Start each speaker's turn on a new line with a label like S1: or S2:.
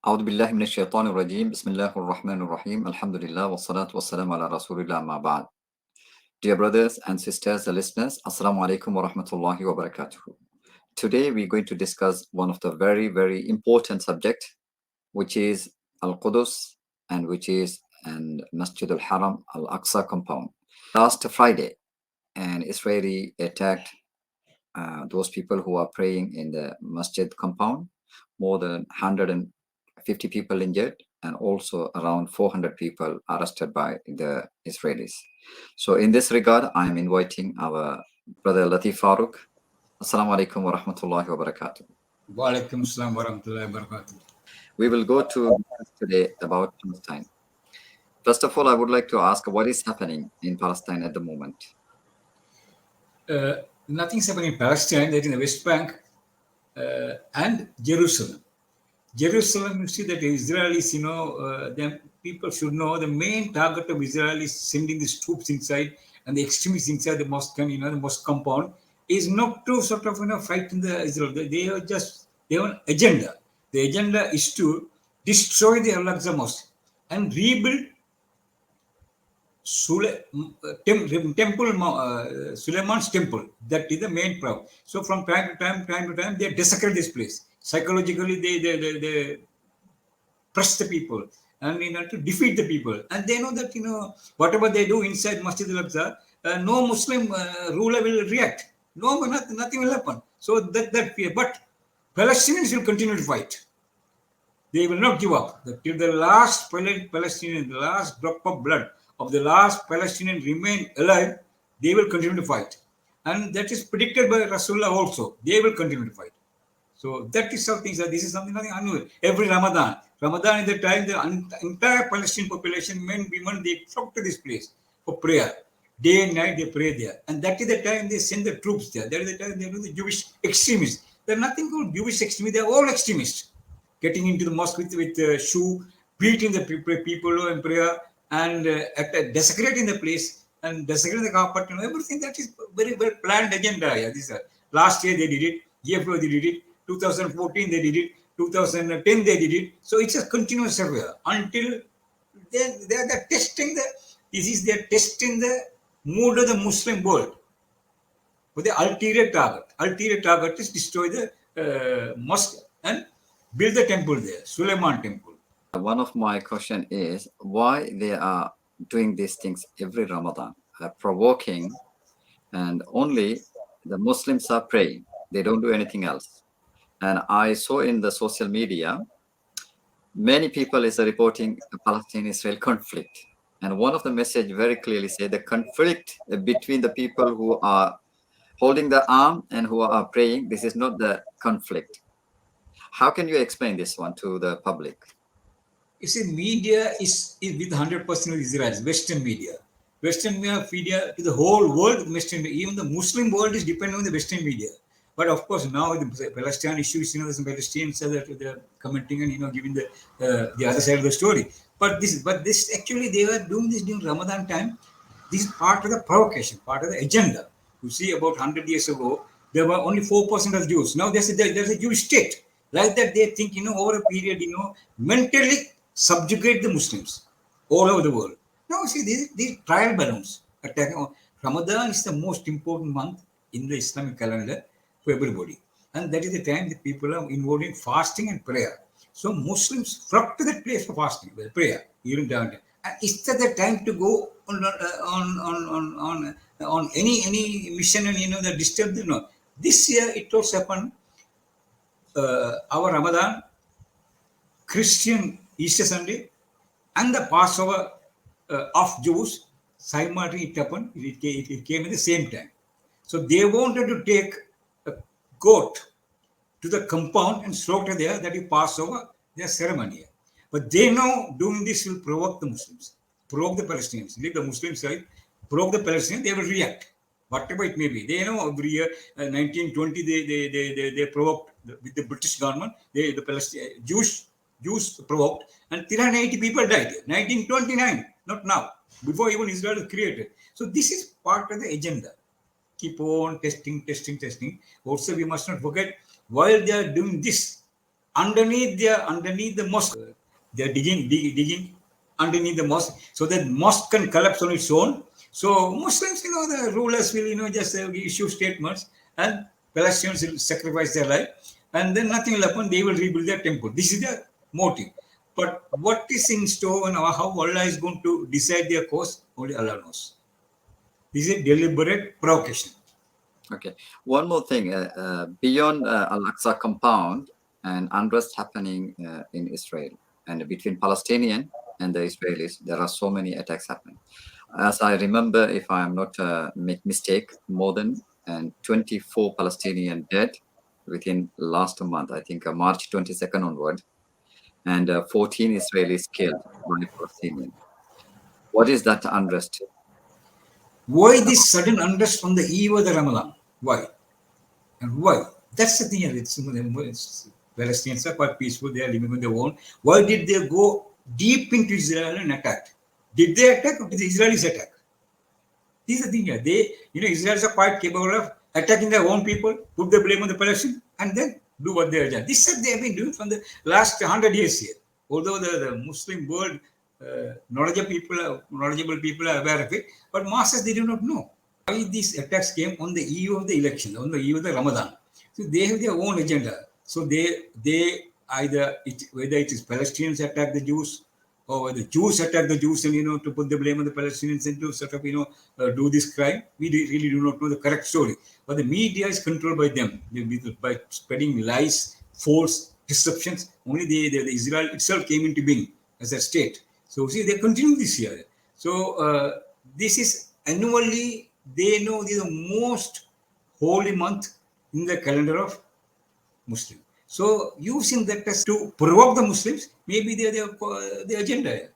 S1: أعوذ بالله من الشيطان الرجيم بسم الله الرحمن الرحيم الحمد لله والصلاة والسلام على رسول الله ما بعد. Dear brothers and sisters, the listeners, Assalamu alaikum wa rahmatullahi wa barakatuh. Today we're going to discuss one of the very important subject, which is Al-Quds and which is an Masjid al-Haram al-Aqsa compound. Last Friday, an Israeli attacked those people who are praying in the masjid compound. More than 150 people injured and also around 400 people arrested by the Israelis. So in this regard, I am inviting our brother Latheef Farook. Assalamu alaikum wa rahmatullahi wa barakatuh.
S2: Wa alaikum assalam wa rahmatullahi wa barakatuh.
S1: We will go to discuss today about Palestine. First of all, I would like to ask what is happening in Palestine at the moment?
S2: Nothing's happening in Palestine, that in the West Bank and Jerusalem. Jerusalem, you see that the Israelis, the people should know the main target of Israelis sending these troops inside and the extremists inside the mosque and, the mosque compound is not to sort of, frighten the Israel. They have an agenda. The agenda is to destroy the Al-Aqsa Mosque and rebuild Suleiman's temple. That is the main problem. So from time to time, they desecrate this place. Psychologically, they press the people and to defeat the people. And they know that whatever they do inside Masjid al-Aqsa, no Muslim ruler will react. No, nothing will happen. So that fear. But Palestinians will continue to fight. They will not give up. Till the last Palestinian, the last drop of blood of the last Palestinian remain alive, they will continue to fight. And that is predicted by Rasulullah also. They will continue to fight. So that is how things are. This is something unusual. Every Ramadan is the time the entire Palestinian population, men, women, they flock to this place for prayer. Day and night they pray there. And that is the time they send the troops there. That is the time they do the Jewish extremists. There are nothing called Jewish extremists. They are all extremists. Getting into the mosque with shoe, beating the people in prayer, and desecrating the place and desecrating the carpet, everything. That is very well planned agenda. Yeah, this last year they did it, year before they did it, 2014 they did it, 2010 they did it. So it's a continuous survey until they are testing they're testing the mood of the Muslim world. But the ulterior target is destroy the mosque and build the temple there, Suleiman temple.
S1: One of my question is why they are doing these things every Ramadan, provoking, and only the Muslims are praying. They don't do anything else. And I saw in the social media, many people is reporting the Palestine-Israel conflict. And one of the message very clearly said the conflict between the people who are holding the arm and who are praying, this is not the conflict. How can you explain this one to the public?
S2: You see, media is with 100% of Israel, Western media. Western media to the whole world, Western media. Even the Muslim world is dependent on the Western media. But of course, now the Palestinian issues, some Palestinians are commenting and giving the other side of the story. But this actually they were doing this during Ramadan time. This is part of the provocation, part of the agenda. You see, about 100 years ago, there were only 4% of Jews. Now there's a Jewish state. Like that, they think over a period, mentally subjugate the Muslims all over the world. Now, see, these trial balloons attack. Ramadan is the most important month in the Islamic calendar for everybody. And that is the time that people are involved in fasting and prayer. So Muslims flock to that place for fasting, prayer, even down there. And is that the time to go on any mission and that disturb them? No. This year it also happened. Our Ramadan, Christian Easter Sunday, and the Passover of Jews, simultaneously it happened. It came at the same time. So they wanted to take a goat to the compound and slaughter there, that is Passover, their ceremony. But they know doing this will provoke the Muslims, provoke the Palestinians. Leave the Muslim side, provoke the Palestinians, they will react. Whatever it may be. They know every year, 1920, they provoked with the British government, the Palestinian Jews provoked, and 380 people died. 1929, not now, before even Israel was created. So this is part of the agenda. Keep on testing. Also, we must not forget, while they are doing this, underneath the mosque. They're digging underneath the mosque so that mosque can collapse on its own. So Muslims, the rulers will, just issue statements, and Palestinians will sacrifice their life, and then nothing will happen. They will rebuild their temple. This is the motive. But what is in store and how Allah is going to decide their course, only Allah knows. This is a deliberate provocation.
S1: Okay. One more thing. Beyond Al-Aqsa compound and unrest happening in Israel and between Palestinian and the Israelis, there are so many attacks happening. As I remember, if I am not make mistake, more than 24 Palestinian dead within last month. I think March 22nd onward, and 14 Israelis killed by Palestinian. What is that unrest?
S2: Why this sudden unrest on the eve of the Ramadan? Why? And why? That's the thing. Palestinians are quite peaceful. They are living on their own. Why did they go deep into Israel and attack? Did they attack or did the Israelis attack? This is the thing. Israelis are quite capable of attacking their own people, put the blame on the Palestinians, and then do what they are doing. This is what they have been doing from the last 100 years here. Although the Muslim world, knowledgeable people are aware of it, but masses, they do not know why these attacks came on the eve of the election, on the eve of the Ramadan. So they have their own agenda. So they either whether it is Palestinians attack the Jews, or the Jews attack the Jews and to put the blame on the Palestinians and to sort of do this crime. We really do not know the correct story, but the media is controlled by them by spreading lies, false deceptions. Only the Israel itself came into being as a state. So see, they continue this year. So this is annually. They know this is the most holy month in the calendar of Muslim. So using that as to provoke the Muslims, maybe the agenda.